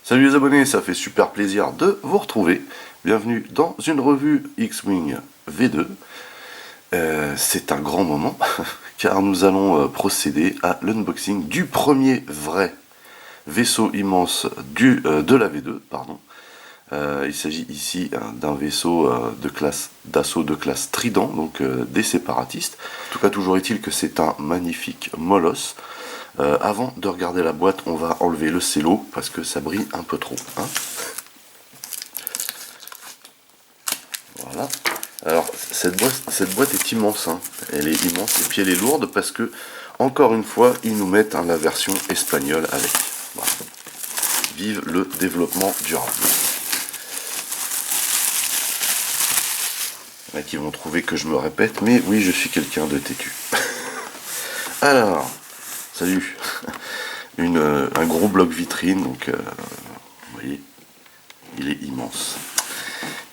Salut les abonnés, ça fait super plaisir de vous retrouver. Bienvenue dans une revue X-Wing V2. C'est un grand moment car nous allons procéder à l'unboxing du premier vrai vaisseau immense de la V2. Pardon. Il s'agit ici d'un vaisseau de classe d'assaut de classe Trident, donc des séparatistes. En tout cas, toujours est-il que c'est un magnifique molosse. Avant de regarder la boîte, on va enlever le cello parce que ça brille un peu trop. Hein. Voilà. Alors, cette boîte est immense. Hein. Elle est immense et puis elle est lourde parce que, encore une fois, ils nous mettent la version espagnole avec. Voilà. Vive le développement durable. Il y en a qui vont trouver que je me répète, mais oui, je suis quelqu'un de têtu. Alors, salut. Un gros bloc vitrine, donc vous voyez, il est immense.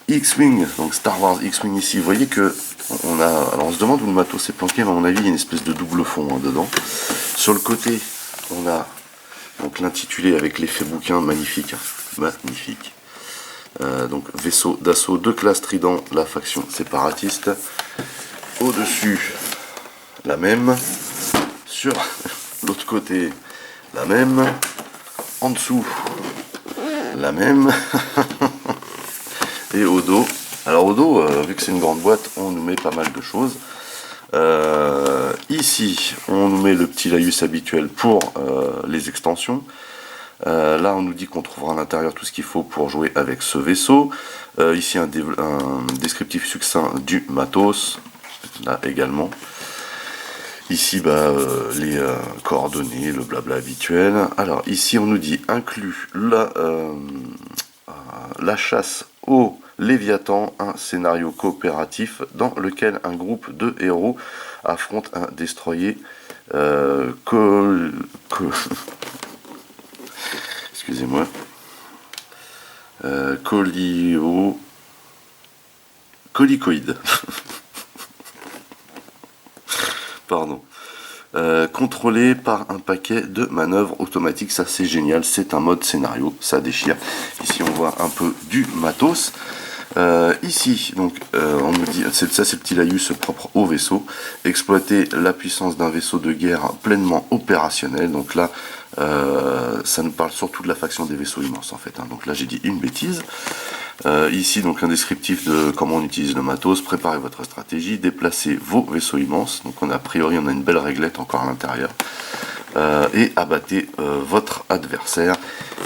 X-Wing, donc Star Wars X-Wing ici, vous voyez que on a, alors on se demande où le matos est planqué, mais à mon avis il y a une espèce de double fond dedans. Sur le côté, on a donc l'intitulé avec l'effet bouquin magnifique, magnifique. Donc vaisseau d'assaut de classe Trident, la faction séparatiste. Au-dessus, la même. Sur l'autre côté, la même. En dessous, la même. Et au dos, alors au dos, vu que c'est une grande boîte, on nous met pas mal de choses. Ici, on nous met le petit laïus habituel pour les extensions. Là, on nous dit qu'on trouvera à l'intérieur tout ce qu'il faut pour jouer avec ce vaisseau. Ici, un descriptif succinct du matos. Là également. Ici, les coordonnées, le blabla habituel. Alors, ici, on nous dit inclus la chasse au Léviathan, un scénario coopératif dans lequel un groupe de héros affronte un destroyer excusez-moi, colicoïde. Pardon. Contrôlé par un paquet de manœuvres automatiques, ça c'est génial, c'est un mode scénario, ça déchire. Ici on voit un peu du matos. Ici, donc, on nous dit, ça c'est le petit laïus propre au vaisseau, exploiter la puissance d'un vaisseau de guerre pleinement opérationnel. Donc là, ça nous parle surtout de la faction des vaisseaux immenses en fait. Hein. Donc là j'ai dit une bêtise. Ici donc un descriptif de comment on utilise le matos, préparez votre stratégie, déplacez vos vaisseaux immenses. Donc a priori on a une belle réglette encore à l'intérieur. Et abattez votre adversaire.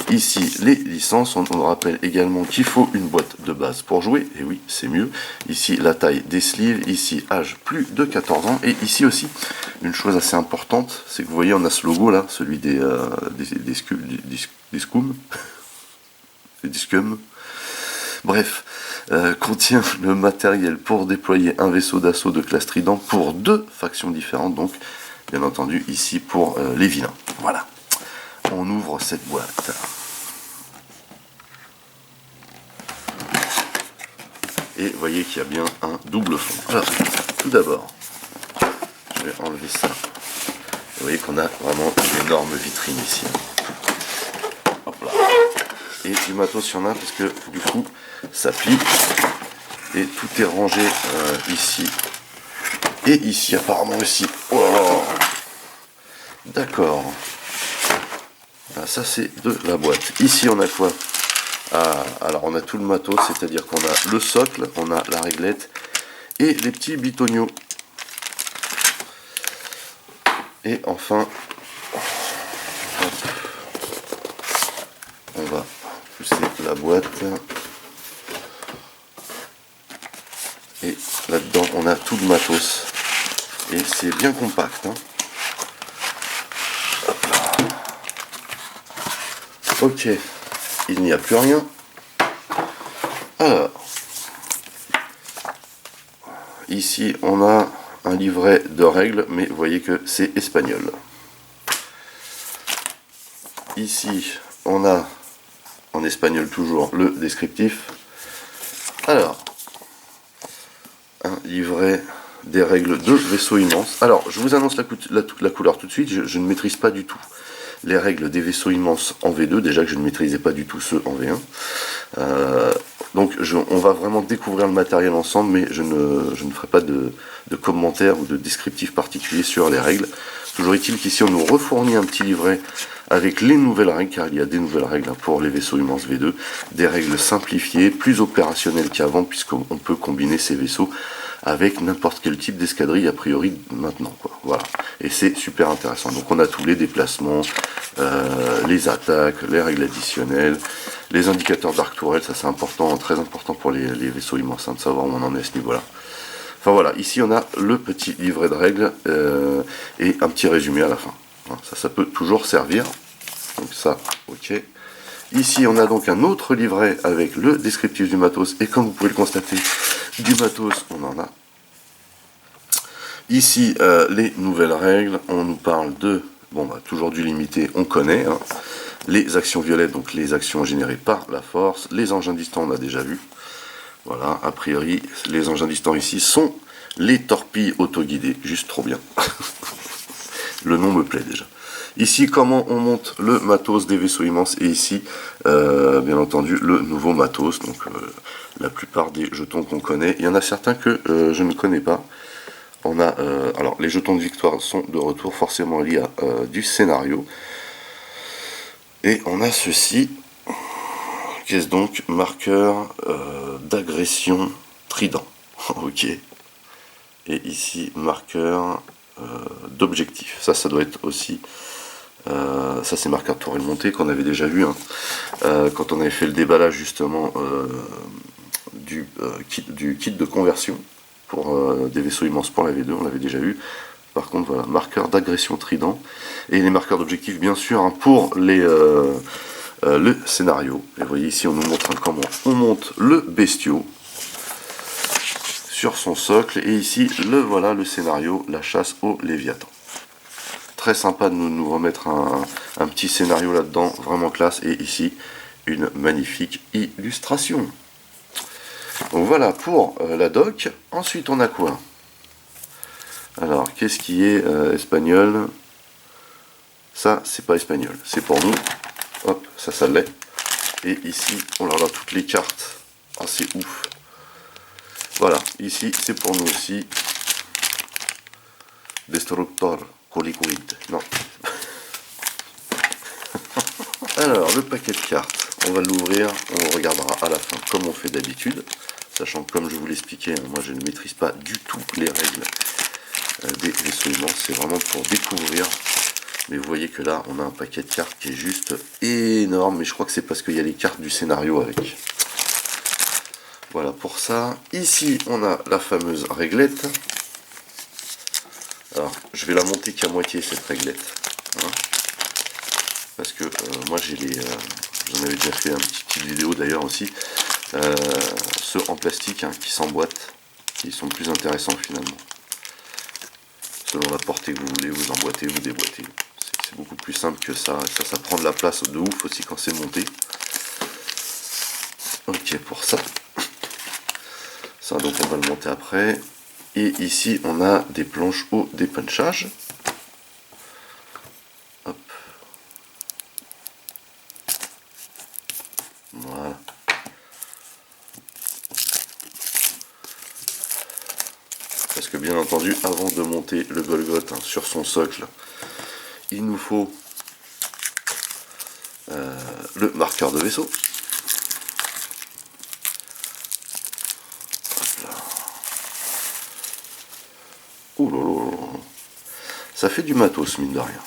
Ici les licences, on nous rappelle également qu'il faut une boîte de base pour jouer, et oui c'est mieux. Ici la taille des sleeves, ici âge plus de 14 ans, et ici aussi une chose assez importante, c'est que vous voyez on a ce logo là, celui des scum, des scum. Bref, contient le matériel pour déployer un vaisseau d'assaut de classe Trident pour 2 factions différentes, donc bien entendu ici pour les vilains. Voilà, on ouvre cette boîte. Et vous voyez qu'il y a bien un double fond. Alors, tout d'abord, je vais enlever ça. Vous voyez qu'on a vraiment une énorme vitrine ici. Hop là. Et du matos, il y en a parce que du coup, ça plie. Et tout est rangé ici. Et ici, apparemment aussi. Oh, d'accord. Ça, c'est de la boîte. Ici, on a quoi? Alors, on a tout le matos, c'est-à-dire qu'on a le socle, on a la réglette et les petits bitoniaux. Et enfin, on va pousser la boîte. Et là-dedans, on a tout le matos. Et c'est bien compact. Hein. Ok, il n'y a plus rien. Alors, ici, on a un livret de règles, mais vous voyez que c'est espagnol. Ici, on a, en espagnol toujours, le descriptif. Alors, un livret des règles de vaisseau immense. Alors, je vous annonce la couleur tout de suite, je ne maîtrise pas du tout. les règles des vaisseaux immenses en V2, déjà que je ne maîtrisais pas du tout ceux en V1. Donc on va vraiment découvrir le matériel ensemble, mais je ne ferai pas de commentaires ou de descriptifs particuliers sur les règles. Toujours est-il qu'ici on nous refournit un petit livret avec les nouvelles règles, car il y a des nouvelles règles pour les vaisseaux immenses V2, des règles simplifiées, plus opérationnelles qu'avant, puisqu'on peut combiner ces vaisseaux avec n'importe quel type d'escadrille a priori maintenant, quoi. Voilà, et c'est super intéressant. Donc on a tous les déplacements, les attaques, les règles additionnelles, les indicateurs d'arc tourelle, ça c'est important, très important pour les vaisseaux immenses, hein, de savoir où on en est à ce niveau là. Enfin voilà, ici on a le petit livret de règles et un petit résumé à la fin. Ça peut toujours servir. Donc ça, ok. Ici on a donc un autre livret avec le descriptif du matos, et comme vous pouvez le constater, du matos on en a. Ici les nouvelles règles, on nous parle de, bon bah toujours du limité, on connaît, hein. Les actions violettes, donc les actions générées par la force, les engins distants on a déjà vu. Voilà, a priori, les engins distants ici sont les torpilles autoguidées, juste trop bien. Le nom me plaît déjà. Ici, comment on monte le matos des vaisseaux immenses, et ici, bien entendu, le nouveau matos, donc la plupart des jetons qu'on connaît. Il y en a certains que je ne connais pas. On a, alors, les jetons de victoire sont de retour, forcément liés à du scénario. Et on a ceci. Qu'est-ce donc? Marqueur d'agression trident. Ok. Et ici, marqueur d'objectif. Ça doit être aussi... ça, c'est marqueur de tourelle montée qu'on avait déjà vu, hein, quand on avait fait le déballage justement du kit de conversion pour des vaisseaux immenses pour la V2, on l'avait déjà vu. Par contre, voilà, marqueur d'agression trident. Et les marqueurs d'objectif, bien sûr, hein, pour le scénario. Et vous voyez ici, on nous montre comment on monte le bestiau sur son socle. Et ici, voilà le scénario, la chasse au Léviathan. Très sympa de nous remettre un petit scénario là-dedans, vraiment classe. Et ici, une magnifique illustration. Donc voilà pour la doc. Ensuite, on a quoi? Alors, qu'est-ce qui est espagnol? Ça, c'est pas espagnol, c'est pour nous. Hop, ça l'est. Et ici, on leur a toutes les cartes. Ah, c'est ouf. Voilà, ici, c'est pour nous aussi. Destructor, Colicoid. Non. Alors, le paquet de cartes, on va l'ouvrir, on regardera à la fin comme on fait d'habitude. Sachant que, comme je vous l'expliquais, moi je ne maîtrise pas du tout les règles des vaisseaux immenses. C'est vraiment pour découvrir. Mais vous voyez que là, on a un paquet de cartes qui est juste énorme. Mais je crois que c'est parce qu'il y a les cartes du scénario avec. Voilà pour ça. Ici, on a la fameuse réglette. Alors, je vais la monter qu'à moitié, cette réglette. Hein, parce que moi, j'ai les... j'en avais déjà fait une petite vidéo d'ailleurs aussi. Ceux en plastique, hein, qui s'emboîtent. Qui sont plus intéressants finalement. Selon la portée que vous voulez, vous emboîtez, vous déboîtez. C'est beaucoup plus simple que ça. Et ça prend de la place de ouf aussi quand c'est monté. Ok, pour ça. Ça, donc on va le monter après. Et ici, on a des planches au dépunchage. Hop. Voilà. Parce que bien entendu, avant de monter le Golgoth, hein, sur son socle, il nous faut le marqueur de vaisseau. Ouh là là, ça fait du matos, mine de rien.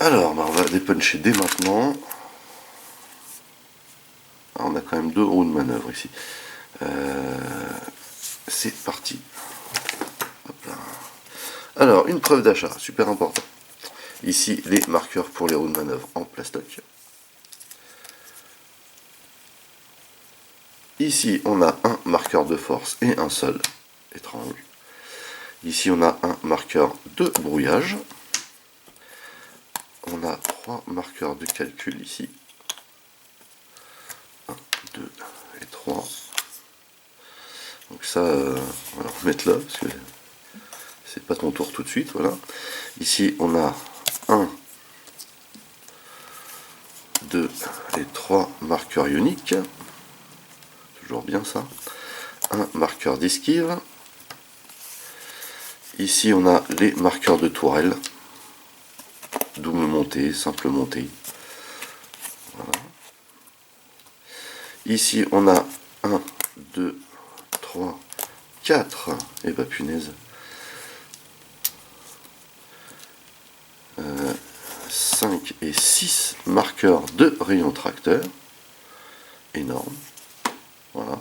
Alors, on va dépuncher dès maintenant. Alors, on a quand même 2 roues de manœuvre ici. C'est parti. Hop là. Alors, une preuve d'achat, super important. Ici, les marqueurs pour les roues de manœuvre en plastoc. Ici, on a un marqueur de force et un seul. Étrange. Ici, on a un marqueur de brouillage. On a 3 marqueurs de calcul ici. 1, 2 et 3. Donc ça, on va le remettre là, parce que c'est pas ton tour tout de suite. Voilà. Ici, on a 2 et 3 marqueurs ioniques. Toujours bien ça. Un marqueur d'esquive. Ici on a les marqueurs de tourelle. Double montée, simple montée. Voilà. Ici on a 1, 2, 3, 4. Et bah punaise. 5 et 6 marqueurs de rayon tracteur. Énorme. Voilà.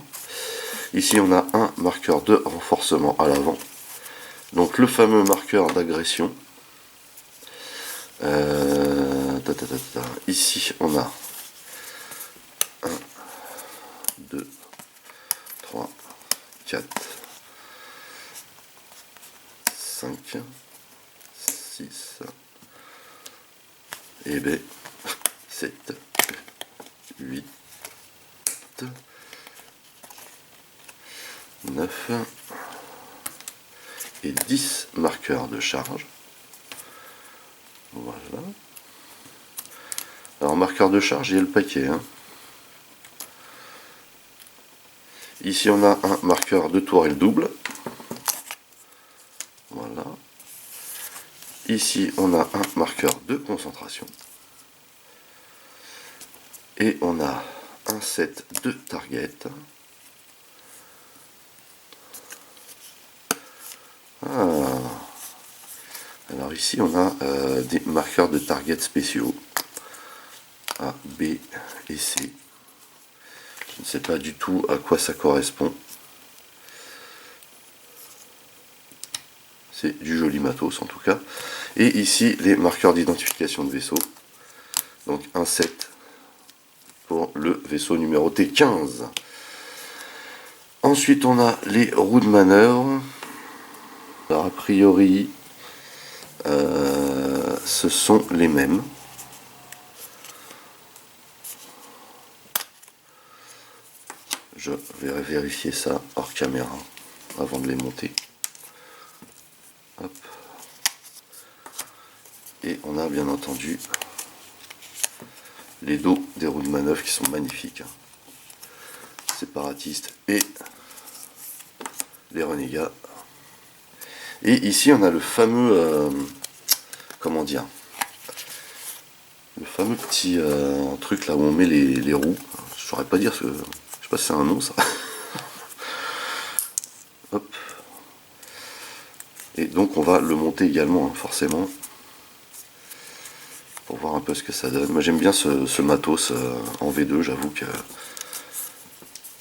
Ici on a un marqueur de renforcement à l'avant. Donc le fameux marqueur d'agression. Ici on a 1, 2, 3, 4, 5, 6 et B, 7, 8, 9 et 10 marqueurs de charge. Voilà. Alors marqueur de charge, il y a le paquet. Hein. Ici on a un marqueur de tourelle double. Voilà. Ici on a un marqueur de concentration. Et on a un set de target. Ah. Alors ici on a des marqueurs de target spéciaux. A, B et C. Je ne sais pas du tout à quoi ça correspond. C'est du joli matos en tout cas. Et ici les marqueurs d'identification de vaisseau. Donc un set pour le vaisseau numéroté 15. Ensuite on a les roues de manœuvre. Alors a priori ce sont les mêmes. Je vais vérifier ça hors caméra avant de les monter. Hop. Et on a bien entendu les dos des roues de manœuvre qui sont magnifiques. Séparatistes et les renégats. Et ici on a le fameux comment dire, le fameux petit truc là où on met les roues. Je saurais pas dire ce que, je sais pas si c'est un nom ça. Hop. Et donc on va le monter également, hein, forcément, pour voir un peu ce que ça donne. Moi j'aime bien ce matos en V2, j'avoue que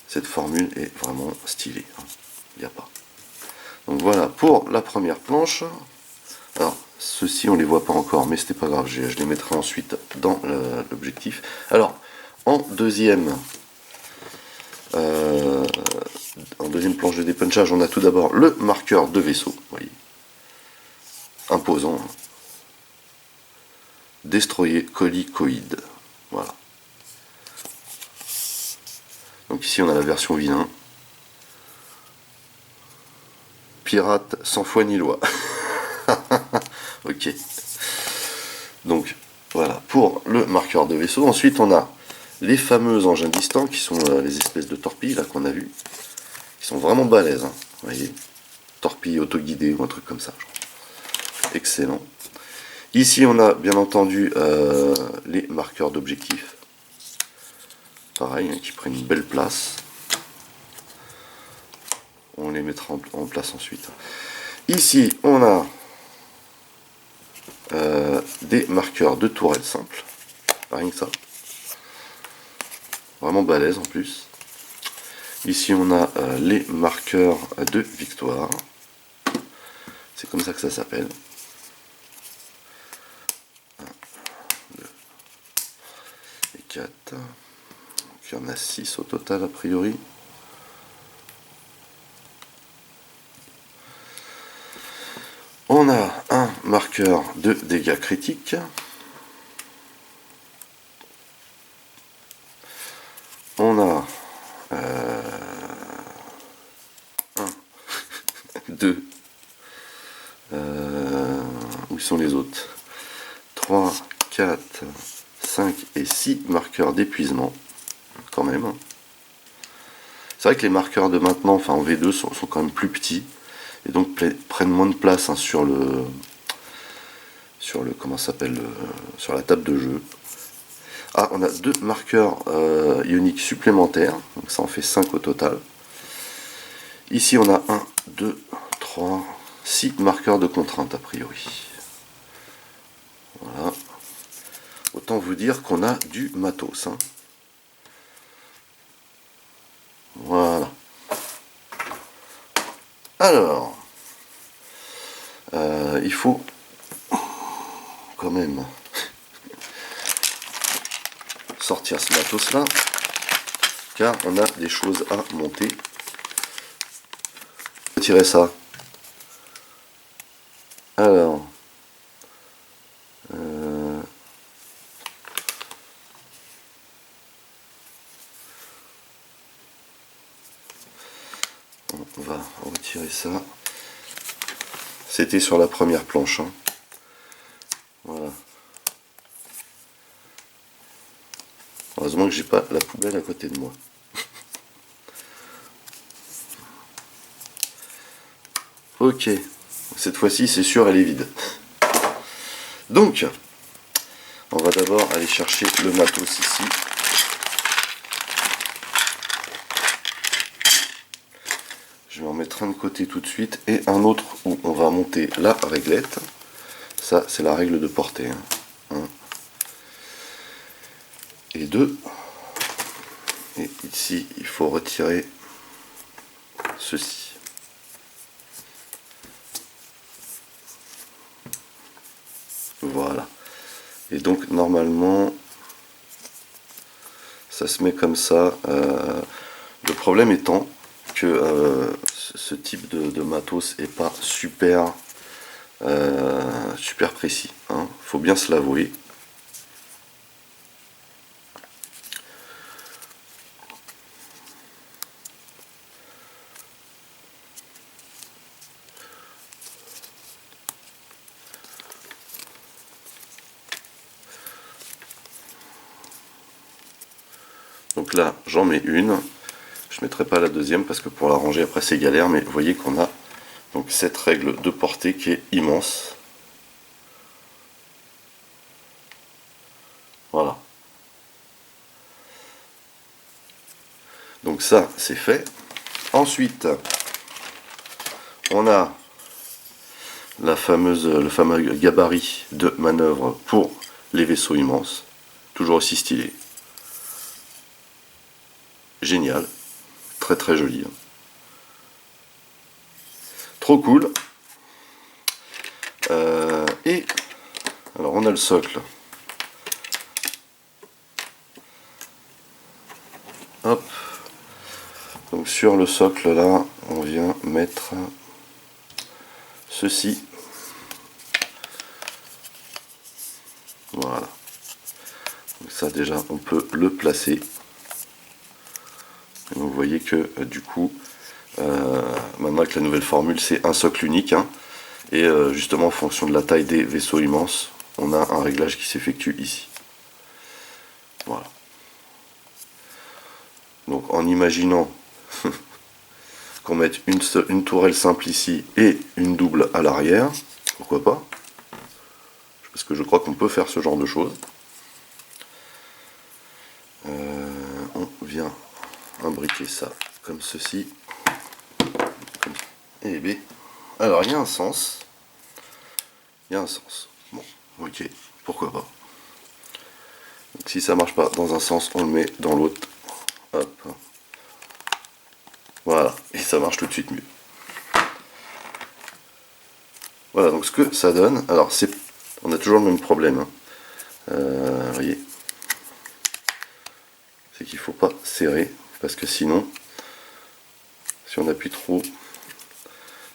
cette formule est vraiment stylée. Hein. Il n'y a pas. Donc voilà pour la première planche. Alors ceux-ci on les voit pas encore, mais c'était pas grave, je les mettrai ensuite dans l'objectif. Alors en deuxième planche de dépunchage, on a tout d'abord le marqueur de vaisseau, vous voyez, imposant. Destroyer Colicoïde. Voilà. Donc ici on a la version vilain. Pirate sans foi ni loi. Ok. Donc voilà pour le marqueur de vaisseau. Ensuite on a les fameux engins distants qui sont les espèces de torpilles là qu'on a vu. Qui sont vraiment balèzes. Hein. Vous voyez. Torpilles autoguidées ou un truc comme ça. Excellent. Ici on a bien entendu les marqueurs d'objectifs. Pareil, hein, qui prennent une belle place. On les mettra en place ensuite. Ici on a des marqueurs de tourelle simple. Rien que ça. Vraiment balèze en plus. Ici on a les marqueurs de victoire. C'est comme ça que ça s'appelle. 1, 2 et 4. Donc, il y en a 6 au total a priori. On a un marqueur de dégâts critiques. On a 1, 2, où sont les autres? 3, 4, 5 et 6 marqueurs d'épuisement, quand même. C'est vrai que les marqueurs de maintenant, enfin en V2, sont quand même plus petits, et donc prennent moins de place hein, sur le comment ça s'appelle, sur la table de jeu. Ah, on a 2 marqueurs ioniques supplémentaires, donc ça en fait 5 au total. Ici on a 1, 2, 3, 6 marqueurs de contrainte a priori. Voilà. Autant vous dire qu'on a du matos. Hein. Voilà. Alors, il faut quand même sortir ce matos là, car on a des choses à monter. Retirer ça. Alors, on va retirer ça. C'était sur la première planche. Hein. Voilà. Heureusement que j'ai pas la poubelle à côté de moi. Ok. Cette fois-ci, c'est sûr, elle est vide. Donc, on va d'abord aller chercher le matos ici. Je vais en mettre un de côté tout de suite et un autre où on va monter la réglette. Ça, c'est la règle de portée. Hein. 1 et 2. Et ici, il faut retirer ceci. Voilà. Et donc, normalement, ça se met comme ça. Le problème étant que ce type de matos est pas super super précis. Hein. Faut bien se l'avouer. Donc là, j'en mets une. Je ne mettrai pas la deuxième parce que pour la ranger après c'est galère, mais vous voyez qu'on a donc cette règle de portée qui est immense. Voilà. Donc ça, c'est fait. Ensuite, on a le fameux gabarit de manœuvre pour les vaisseaux immenses. Toujours aussi stylé. Génial. Très très joli. Hein. Trop cool. Et alors on a le socle. Hop. Donc sur le socle là, on vient mettre ceci. Voilà. Donc ça déjà on peut le placer. Et vous voyez que du coup, maintenant avec la nouvelle formule, c'est un socle unique. Hein, et justement en fonction de la taille des vaisseaux immenses, on a un réglage qui s'effectue ici. Voilà. Donc en imaginant qu'on mette une tourelle simple ici et une double à l'arrière, pourquoi pas, parce que je crois qu'on peut faire ce genre de choses. On vient imbriquer ça comme ceci. Et B. Alors il y a un sens. Il y a un sens. Bon, ok, pourquoi pas. Donc, si ça marche pas dans un sens, on le met dans l'autre. Hop. Voilà, et ça marche tout de suite mieux. Voilà, donc ce que ça donne, alors on a toujours le même problème. Hein. Vous voyez, c'est qu'il ne faut pas serrer, parce que sinon, si on appuie trop,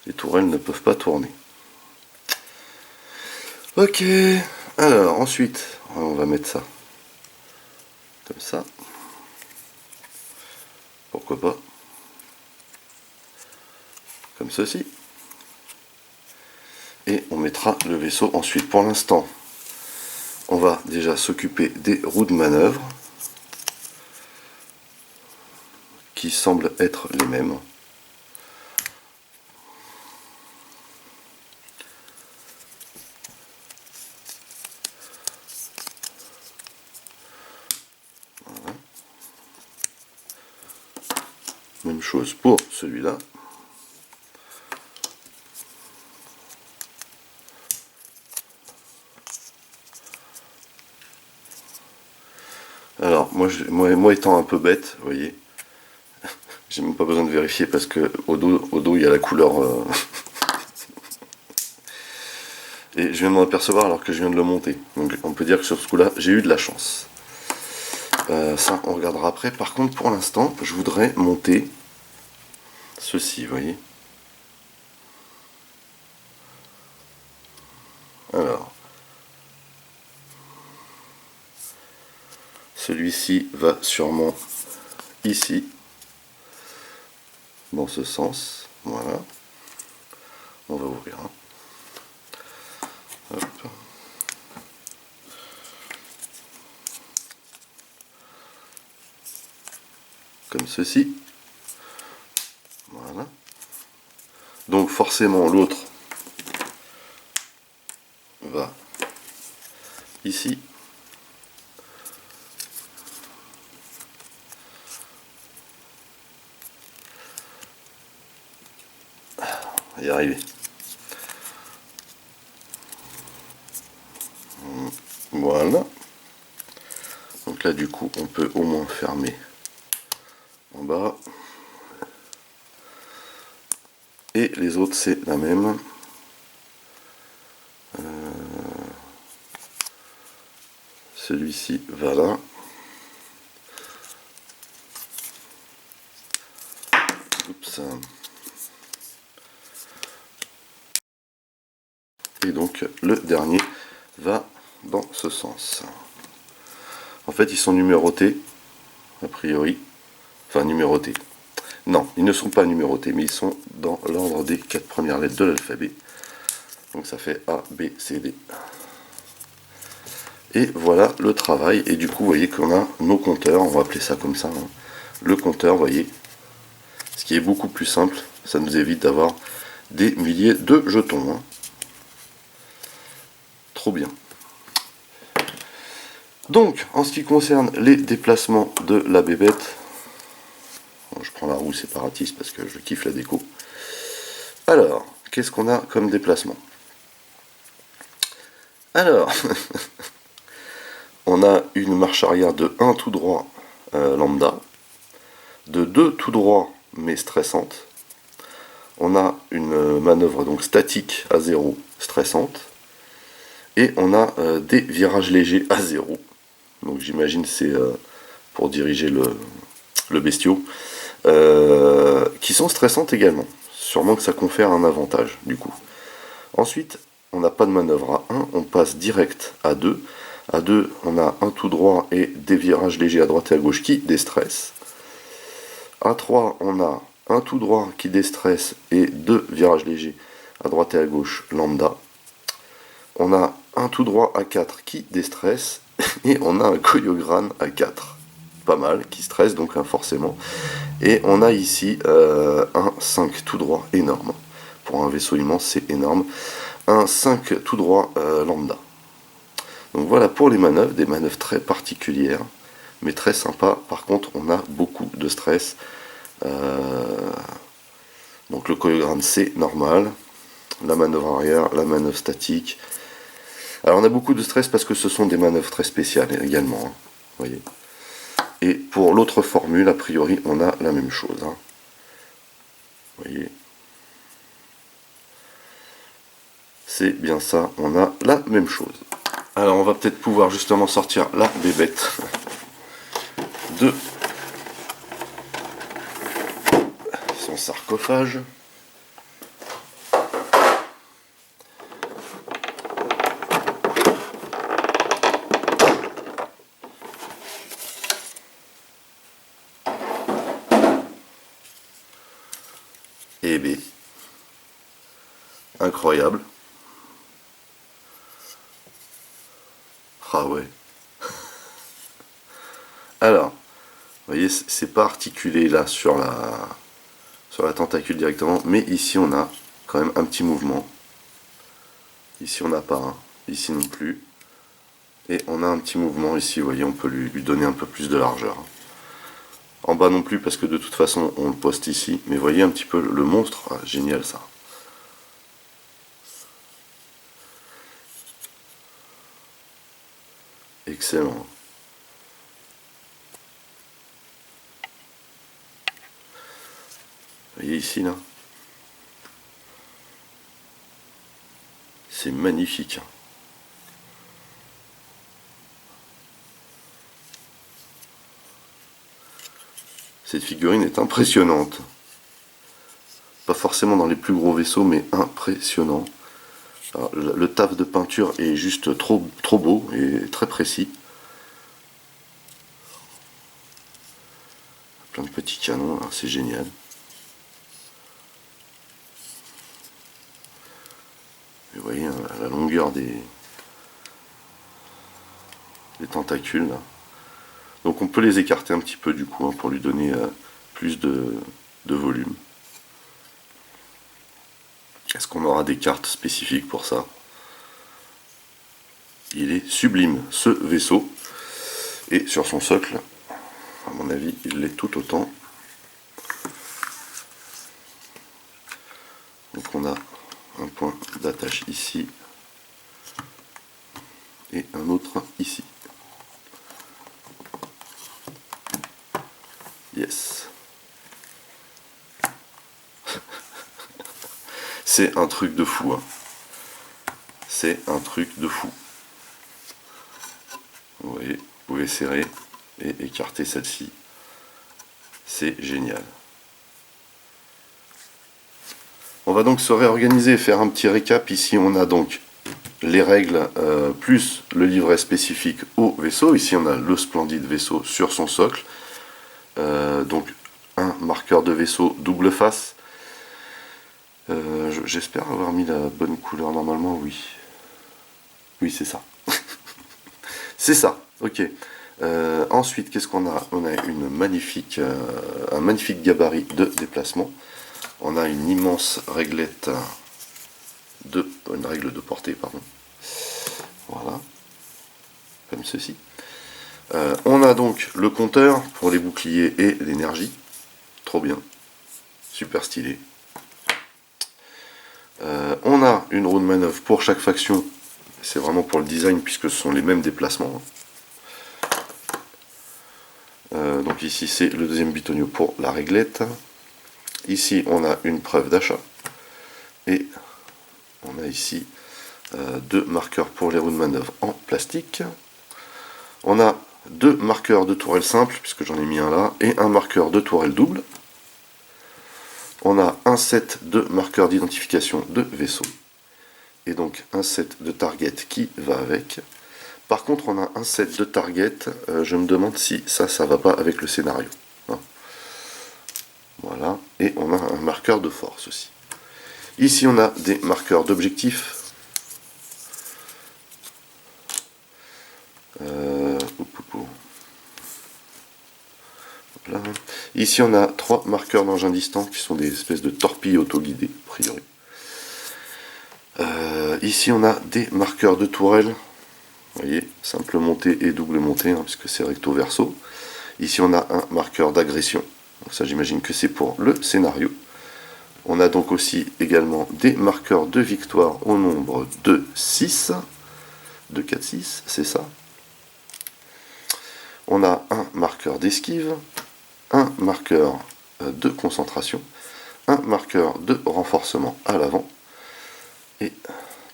les tourelles ne peuvent pas tourner. Ok, alors ensuite, on va mettre ça comme ça. Pourquoi pas. Comme ceci. Et on mettra le vaisseau ensuite. Pour l'instant, On va déjà s'occuper des roues de manœuvre, qui semblent être les mêmes. Voilà. Même chose pour celui-là. Alors, moi étant un peu bête, vous voyez, j'ai même pas besoin de vérifier parce que au dos il y a la couleur. Et je viens de m'en apercevoir alors que je viens de le monter. Donc on peut dire que sur ce coup-là, j'ai eu de la chance. Ça, on regardera après. Par contre, pour l'instant, je voudrais monter ceci, vous voyez. Alors, celui-ci va sûrement ici, dans ce sens. Voilà. On va ouvrir. Hop. Comme ceci. Voilà. Donc forcément l'autre va ici. On va y arriver. Voilà. Donc là du coup on peut au moins fermer en bas. Et les autres c'est la même. Celui-ci va là. Oups. Et donc le dernier va dans ce sens. En fait ils sont numérotés, a priori. Enfin numérotés. Non, ils ne sont pas numérotés, mais ils sont dans l'ordre des 4 premières lettres de l'alphabet. Donc ça fait A, B, C, D. Et voilà le travail. Et du coup, vous voyez qu'on a nos compteurs, on va appeler ça comme ça. Hein. Le compteur, vous voyez, ce qui est beaucoup plus simple, ça nous évite d'avoir des milliers de jetons. Hein. Trop bien. Donc, en ce qui concerne les déplacements de la bébête, bon, je prends la roue séparatiste parce que je kiffe la déco. Alors, qu'est-ce qu'on a comme déplacement? Alors, on a une marche arrière de 1 tout droit lambda, de 2 tout droit mais stressante. On a une manœuvre donc statique à 0 stressante. Et on a des virages légers à 0. Donc j'imagine c'est pour diriger le bestiau. Qui sont stressantes également. Sûrement que ça confère un avantage du coup. Ensuite, on n'a pas de manœuvre à 1, on passe direct à 2. À 2, on a un tout droit et des virages légers à droite et à gauche qui déstressent. À 3, on a un tout droit qui déstresse et 2 virages légers à droite et à gauche lambda. On a un tout droit à 4 qui déstresse et on a un Koyogran à 4. Pas mal, qui stresse donc forcément. Et on a ici un 5 tout droit énorme. Pour un vaisseau immense, c'est énorme. Un 5 tout droit lambda. Donc voilà pour les manœuvres, des manœuvres très particulières, mais très sympas. Par contre, on a beaucoup de stress. Donc le Koyogran, c'est normal. La manœuvre arrière, la manœuvre statique. Alors on a beaucoup de stress parce que ce sont des manœuvres très spéciales également. Hein, voyez. Et pour l'autre formule, a priori, on a la même chose. Hein. Voyez. C'est bien ça, on a la même chose. Alors on va peut-être pouvoir justement sortir la bébête de son sarcophage. Et bien, incroyable. Ah Alors, vous voyez, c'est pas articulé là sur la tentacule directement, mais ici on a quand même un petit mouvement. Ici on n'a pas un, ici non plus. Et on a un petit mouvement ici, vous voyez, on peut lui donner un peu plus de largeur. En bas non plus, parce que de toute façon on le poste ici. Mais vous voyez un petit peu le monstre, ah, génial ça. Excellent. Vous voyez ici là, c'est magnifique. Cette figurine est impressionnante. Pas forcément dans les plus gros vaisseaux, mais impressionnant. Alors, le taf de peinture est juste trop beau et très précis. Plein de petits canons, c'est génial. Et vous voyez hein, la longueur des tentacules là. Donc on peut les écarter un petit peu du coup hein, pour lui donner plus de volume. Est-ce qu'on aura des cartes spécifiques pour ça? Il est sublime ce vaisseau. Et sur son socle, à mon avis, il l'est tout autant. Donc on a un point d'attache ici et un autre ici. Yes. C'est un truc de fou. Hein. C'est un truc de fou. Vous voyez, vous pouvez serrer et écarter celle-ci. C'est génial. On va donc se réorganiser et faire un petit récap. Ici, on a donc les règles plus le livret spécifique au vaisseau. Ici, on a le splendide vaisseau sur son socle. Donc, un marqueur de vaisseau double face. J'espère avoir mis la bonne couleur normalement, oui. Oui, c'est ça. C'est ça, ok. Ensuite, qu'est-ce qu'on a? On a un magnifique gabarit de déplacement. On a une immense réglette une règle de portée, pardon. Voilà, comme ceci. On a donc le compteur pour les boucliers et l'énergie. Trop bien, super stylé. On a une roue de manœuvre pour chaque faction. C'est vraiment pour le design puisque ce sont les mêmes déplacements. Donc ici c'est le deuxième bitonio pour la réglette. Ici on a une preuve d'achat. Et on a ici deux marqueurs pour les roues de manœuvre en plastique. On a deux marqueurs de tourelle simple, puisque j'en ai mis un là, et un marqueur de tourelle double. On a un set de marqueurs d'identification de vaisseau. Et donc un set de target qui va avec. Par contre, on a un set de target. Je me demande si ça va pas avec le scénario. Hein. Voilà. Et on a un marqueur de force aussi. Ici, on a des marqueurs d'objectifs. Ici, on a trois marqueurs d'engin distant qui sont des espèces de torpilles auto-guidées, a priori. Ici, on a des marqueurs de tourelle. Vous voyez, simple montée et double montée, hein, puisque c'est recto verso. Ici, on a un marqueur d'agression. Donc ça, j'imagine que c'est pour le scénario. On a donc aussi également des marqueurs de victoire au nombre de 6. De 4, 6, c'est ça. On a un marqueur d'esquive, un marqueur de concentration, un marqueur de renforcement à l'avant, et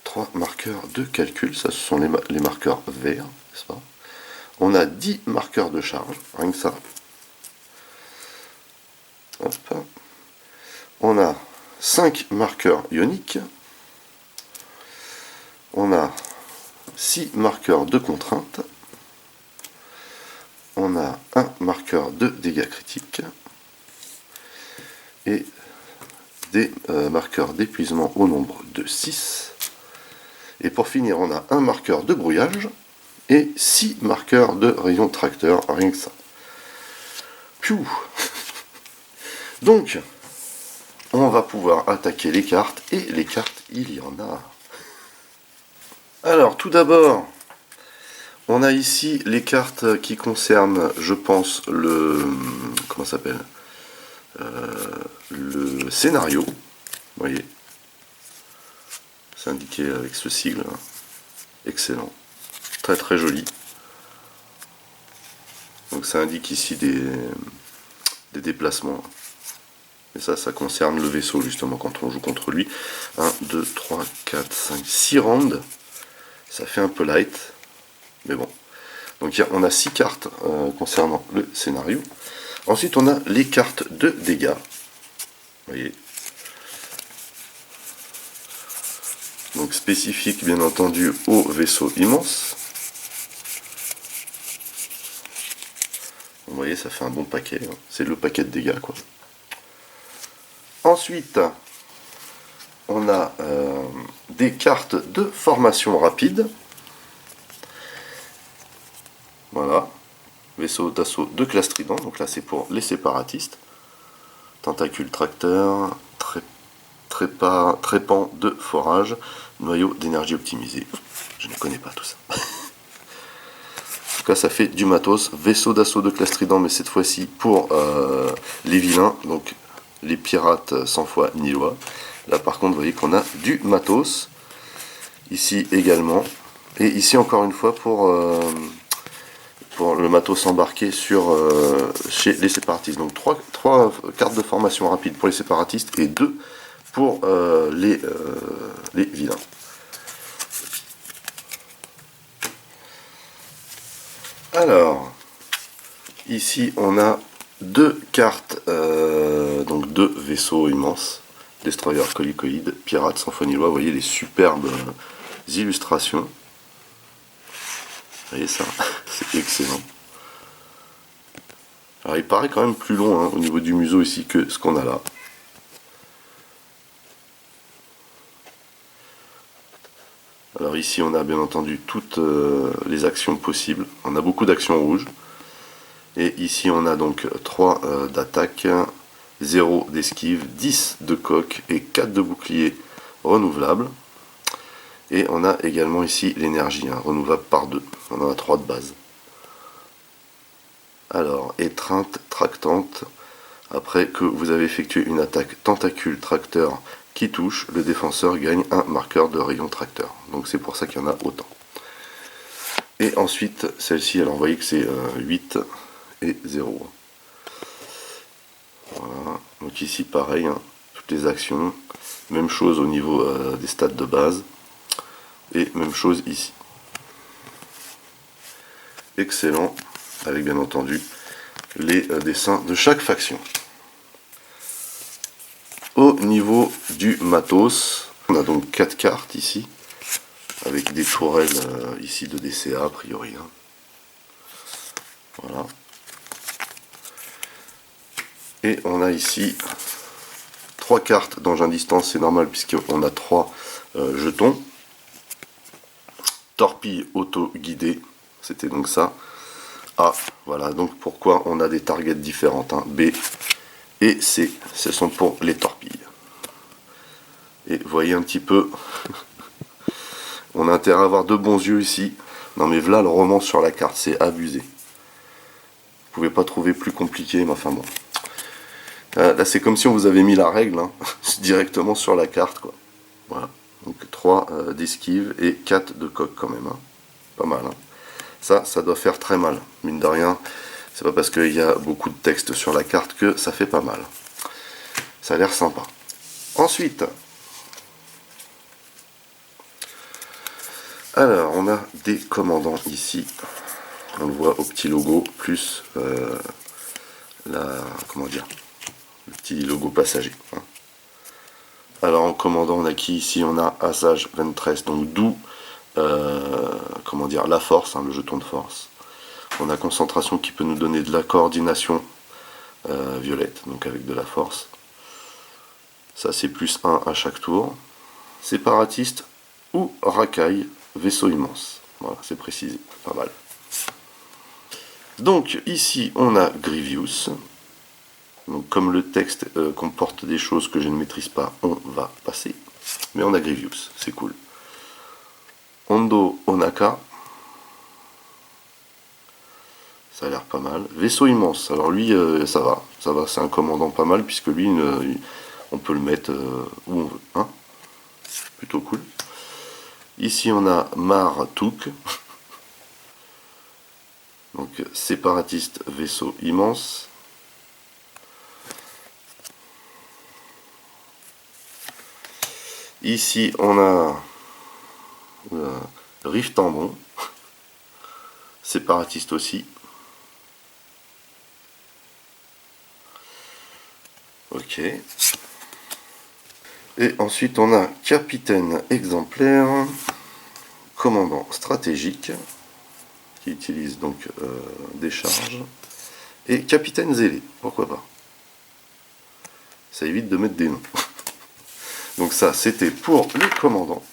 trois marqueurs de calcul. Ça, ce sont les marqueurs verts, n'est-ce pas? On a 10 marqueurs de charge, rien que ça. Hop. On a 5 marqueurs ioniques. On a 6 marqueurs de contrainte. On a un marqueur de dégâts critiques. Et des marqueurs d'épuisement au nombre de 6. Et pour finir, on a un marqueur de brouillage et 6 marqueurs de rayon tracteur, rien que ça. Piou. Donc, on va pouvoir attaquer les cartes, et les cartes, il y en a. Alors, tout d'abord, on a ici les cartes qui concernent, je pense, le... comment ça s'appelle, le scénario. Vous voyez, c'est indiqué avec ce sigle. Hein. Excellent. Très très joli. Donc ça indique ici des déplacements. Et ça concerne le vaisseau, justement, quand on joue contre lui. 1, 2, 3, 4, 5, 6 rounds. Ça fait un peu light. Mais bon. Donc on a 6 cartes concernant le scénario. Ensuite, on a les cartes de dégâts. Vous voyez. Donc spécifique, bien entendu, au vaisseau immense. Vous voyez, ça fait un bon paquet. Hein. C'est le paquet de dégâts, quoi. Ensuite, on a des cartes de formation rapide. Voilà. Vaisseau d'assaut de classe Trident. Donc là, c'est pour les séparatistes. Tentacule tracteur. Trépan de forage. Noyau d'énergie optimisé. Je ne connais pas tout ça. En tout cas, ça fait du matos. Vaisseau d'assaut de classe Trident, mais cette fois-ci pour les vilains. Donc les pirates sans foi ni loi. Là par contre vous voyez qu'on a du matos ici également, et ici encore une fois pour le matos embarqué sur chez les séparatistes. Donc trois cartes de formation rapide pour les séparatistes et 2 pour les vilains. Alors ici on a 2 cartes, donc 2 vaisseaux immenses, destroyer colicoïde, pirates sans foi ni loi. Vous voyez les superbes illustrations. Vous voyez ça, c'est excellent. Alors il paraît quand même plus long hein, au niveau du museau ici que ce qu'on a là. Alors ici on a bien entendu toutes les actions possibles. On a beaucoup d'actions rouges. Et ici on a donc 3 d'attaque, 0 d'esquive, 10 de coque et 4 de bouclier renouvelable. Et on a également ici l'énergie, hein, renouvelable par 2. On en a 3 de base. Alors, étreinte tractante. Après que vous avez effectué une attaque tentacule tracteur qui touche, le défenseur gagne un marqueur de rayon tracteur. Donc c'est pour ça qu'il y en a autant. Et ensuite, celle-ci, alors vous voyez que c'est 8 et 0. Voilà. Donc ici pareil, hein, toutes les actions, même chose au niveau des stats de base, et même chose ici. Excellent, avec bien entendu les dessins de chaque faction. Au niveau du matos, on a donc 4 cartes ici, avec des tourelles ici de DCA a priori. Hein. Voilà. Et on a ici 3 cartes d'engin distance, c'est normal puisqu'on a 3 jetons. Torpille auto-guidée, c'était donc ça. A, voilà, donc pourquoi on a des targets différentes. Hein. B et C, ce sont pour les torpilles. Et vous voyez un petit peu, on a intérêt à avoir de bons yeux ici. Non mais voilà le roman sur la carte, c'est abusé. Vous pouvez pas trouver plus compliqué, mais enfin bon. Là c'est comme si on vous avait mis la règle hein, directement sur la carte quoi. Voilà, donc 3 d'esquive et 4 de coque quand même. Hein. Pas mal. Hein. Ça doit faire très mal, mine de rien. C'est pas parce qu'il y a beaucoup de texte sur la carte que ça fait pas mal. Ça a l'air sympa. Ensuite, alors on a des commandants ici. On le voit au petit logo plus comment dire, le petit logo passager. Hein. Alors en commandant on a qui ici? On a Asajj Ventress, donc d'où comment dire, la force, hein, le jeton de force. On a concentration qui peut nous donner de la coordination violette, donc avec de la force. Ça c'est plus 1 à chaque tour. Séparatiste ou racaille, vaisseau immense. Voilà, c'est précisé, pas mal. Donc ici on a Grievous, Donc comme le texte comporte des choses que je ne maîtrise pas, on va passer. Mais on a Grievous, c'est cool. Hondo Onaka. Ça a l'air pas mal. Vaisseau immense. Alors lui, ça va, c'est un commandant pas mal, puisque lui, on peut le mettre où on veut. Hein, plutôt cool. Ici, on a Martouk. Donc, séparatiste, vaisseau immense. Ici, on a Rift Tendon. Séparatiste aussi. Ok. Et ensuite, on a capitaine exemplaire, commandant stratégique, qui utilise donc des charges, et capitaine zélé, pourquoi pas. Ça évite de mettre des noms. Donc ça, c'était pour les commandants.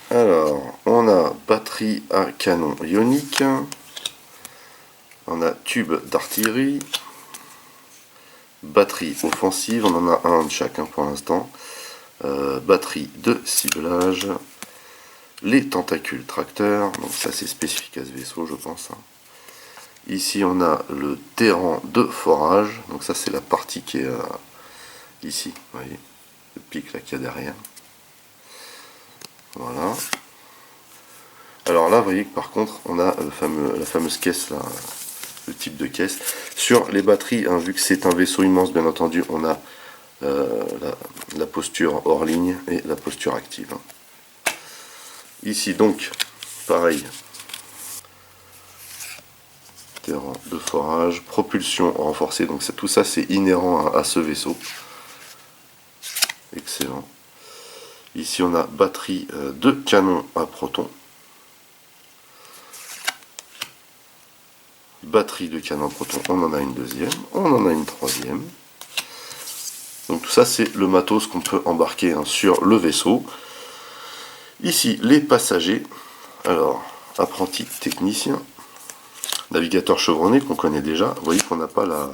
Alors, on a batterie à canon ionique, on a tube d'artillerie, batterie offensive, on en a un de chacun pour l'instant, batterie de ciblage, les tentacules tracteurs, donc ça c'est spécifique à ce vaisseau je pense. Ici on a le terran de forage, donc ça c'est la partie qui est ici, vous voyez, le pic là qu'il y a derrière. Voilà. Alors là vous voyez que par contre on a la fameuse caisse là, le type de caisse. Sur les batteries, hein, vu que c'est un vaisseau immense bien entendu, on a la posture hors ligne et la posture active. Ici donc, pareil, terrain de forage, propulsion renforcée, donc tout ça c'est inhérent à ce vaisseau. Excellent. Ici on a batterie de canon à proton. Batterie de canon à proton, on en a une deuxième, on en a une troisième. Donc tout ça c'est le matos qu'on peut embarquer hein, sur le vaisseau. Ici les passagers, alors apprenti technicien, navigateur chevronné qu'on connaît déjà, vous voyez qu'on n'a pas la...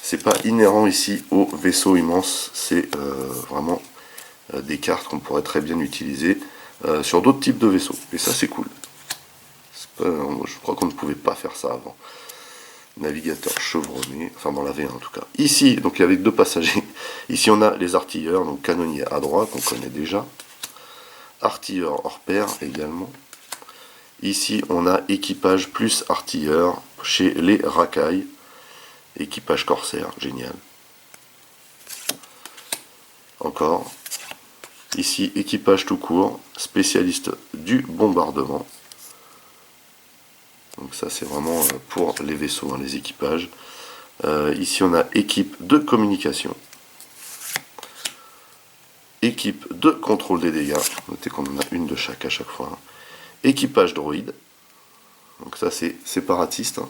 C'est pas inhérent ici au vaisseau immense, c'est vraiment des cartes qu'on pourrait très bien utiliser sur d'autres types de vaisseaux. Et ça c'est cool. Je crois qu'on ne pouvait pas faire ça avant. Navigateur chevronné, enfin dans la V1 en tout cas. Ici, donc avec deux passagers, ici on a les artilleurs, donc canonnier à droite qu'on connaît déjà. Artilleur hors pair également. Ici on a équipage plus artilleur chez les racailles. Équipage corsaire, génial. Encore. Ici, équipage tout court, spécialiste du bombardement. Donc ça, c'est vraiment pour les vaisseaux, hein, les équipages. Ici, on a équipe de communication. Équipe de contrôle des dégâts. Notez qu'on en a une de chaque à chaque fois. Hein. Équipage droïde. Donc ça, c'est séparatiste. Hein.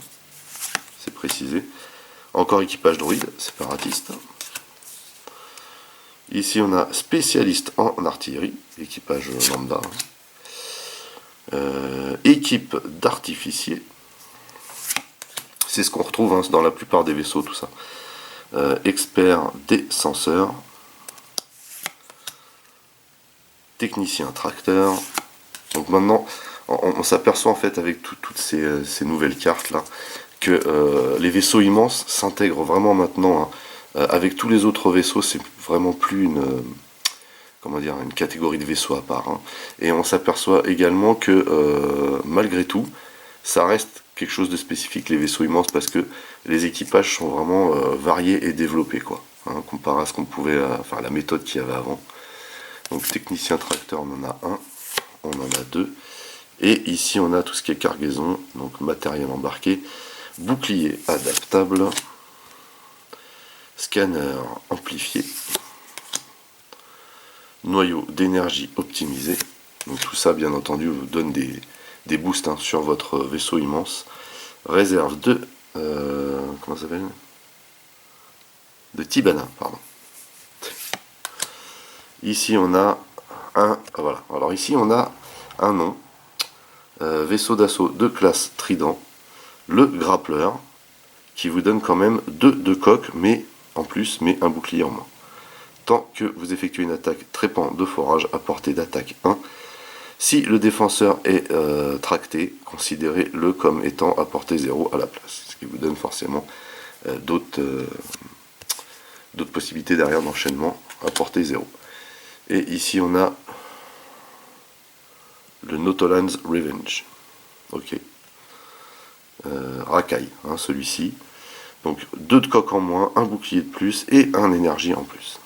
C'est précisé. Encore équipage droïde, séparatiste. Ici, on a spécialiste en artillerie, équipage lambda. Équipe d'artificiers. C'est ce qu'on retrouve hein, dans la plupart des vaisseaux, tout ça. Expert des senseurs. Technicien tracteur. Donc maintenant, on s'aperçoit en fait avec toutes ces nouvelles cartes là que les vaisseaux immenses s'intègrent vraiment maintenant. Hein, avec tous les autres vaisseaux, c'est vraiment plus une catégorie de vaisseaux à part. Hein. Et on s'aperçoit également que malgré tout, ça reste quelque chose de spécifique les vaisseaux immenses parce que les équipages sont vraiment variés et développés quoi. Hein, comparé à ce qu'on pouvait, enfin la méthode qu'il y avait avant. Donc technicien tracteur, on en a un, on en a deux. Et ici on a tout ce qui est cargaison, donc matériel embarqué, bouclier adaptable, scanner amplifié, noyau d'énergie optimisé. Donc tout ça bien entendu vous donne des boosts hein, sur votre vaisseau immense. Réserve de comment ça s'appelle, de Tibana, pardon. Ici on a un, voilà, alors ici on a un nom, vaisseau d'assaut de classe Trident, le grappleur, qui vous donne quand même 2 de coque, mais en plus, mais un bouclier en moins. Tant que vous effectuez une attaque trépant de forage à portée d'attaque 1, si le défenseur est tracté, considérez-le comme étant à portée 0 à la place, ce qui vous donne forcément d'autres possibilités derrière d'enchaînement à portée 0. Et ici on a le Notolan's Revenge. Ok. Racaille, hein, celui-ci. Donc 2 de coque en moins, un bouclier de plus et un énergie en plus.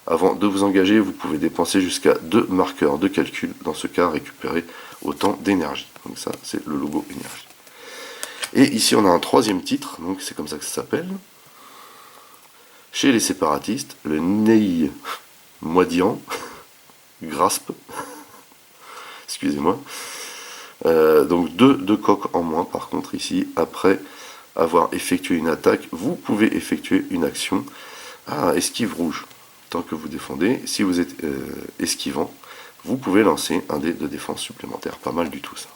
Avant de vous engager, vous pouvez dépenser jusqu'à 2 marqueurs de calcul. Dans ce cas, récupérer autant d'énergie. Donc ça, c'est le logo énergie. Et ici, on a un troisième titre, donc c'est comme ça que ça s'appelle. Chez les séparatistes, le Nei Moidian Grasp. Excusez-moi. Donc 2 de coque en moins, par contre, ici, après avoir effectué une attaque, vous pouvez effectuer une action à esquive rouge. Tant que vous défendez, si vous êtes esquivant, vous pouvez lancer un dé de défense supplémentaire. Pas mal du tout ça.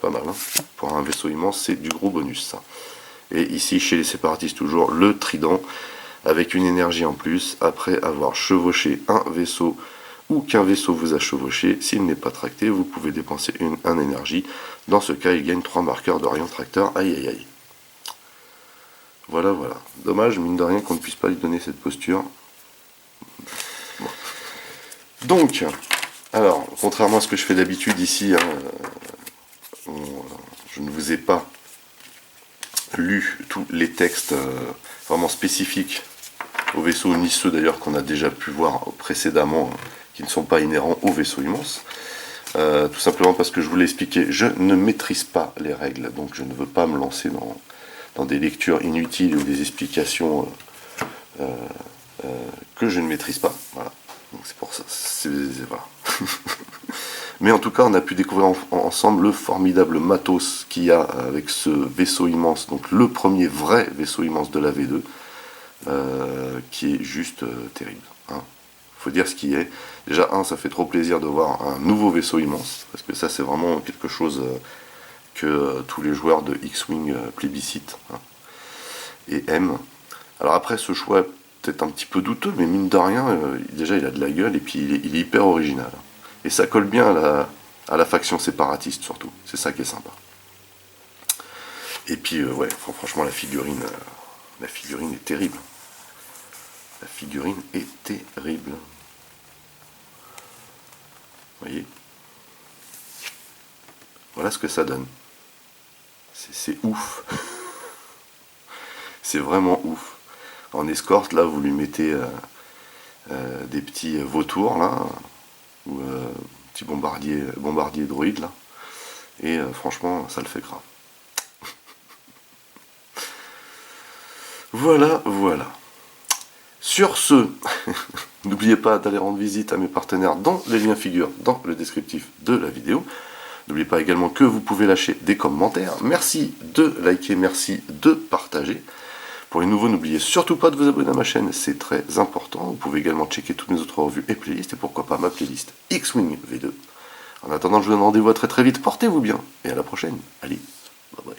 Pas mal, hein. Pour un vaisseau immense, c'est du gros bonus ça. Et ici, chez les séparatistes, toujours le trident, avec une énergie en plus, après avoir chevauché un vaisseau ou qu'un vaisseau vous a chevauché, s'il n'est pas tracté, vous pouvez dépenser un énergie. Dans ce cas, il gagne 3 marqueurs d'Orient Tracteur. Aïe aïe aïe. Voilà, voilà. Dommage, mine de rien, qu'on ne puisse pas lui donner cette posture. Bon. Donc, alors, contrairement à ce que je fais d'habitude ici, hein, je ne vous ai pas lu tous les textes vraiment spécifiques au vaisseau, ni ceux d'ailleurs qu'on a déjà pu voir précédemment, qui ne sont pas inhérents au vaisseau immense. Tout simplement parce que je vous l'ai expliqué, je ne maîtrise pas les règles, donc je ne veux pas me lancer dans des lectures inutiles ou des explications que je ne maîtrise pas. Voilà. Donc c'est pour ça. Voilà. Mais en tout cas, on a pu découvrir ensemble le formidable matos qu'il y a avec ce vaisseau immense, donc le premier vrai vaisseau immense de la V2, qui est juste terrible. Hein. Faut dire ce qui est. Déjà, ça fait trop plaisir de voir un nouveau vaisseau immense, parce que ça, c'est vraiment quelque chose que tous les joueurs de X-Wing plébiscitent, hein, et aiment. Alors après, ce choix est peut-être un petit peu douteux, mais mine de rien, déjà, il a de la gueule, et puis il est hyper original. Et ça colle bien à la faction séparatiste, surtout. C'est ça qui est sympa. Et puis, ouais, franchement, la figurine est terrible. La figurine est terrible. Vous voyez? Voilà ce que ça donne. C'est ouf. C'est vraiment ouf. En escorte, là, vous lui mettez des petits vautours, là, ou petit bombardier droïde, là. Et franchement, ça le fait grave. Voilà, voilà. Sur ce, n'oubliez pas d'aller rendre visite à mes partenaires dont les liens figurent dans le descriptif de la vidéo. N'oubliez pas également que vous pouvez lâcher des commentaires. Merci de liker, merci de partager. Pour les nouveaux, n'oubliez surtout pas de vous abonner à ma chaîne, c'est très important. Vous pouvez également checker toutes mes autres revues et playlists, et pourquoi pas ma playlist X-Wing V2. En attendant, je vous donne rendez-vous à très très vite. Portez-vous bien, et à la prochaine. Allez, bye bye.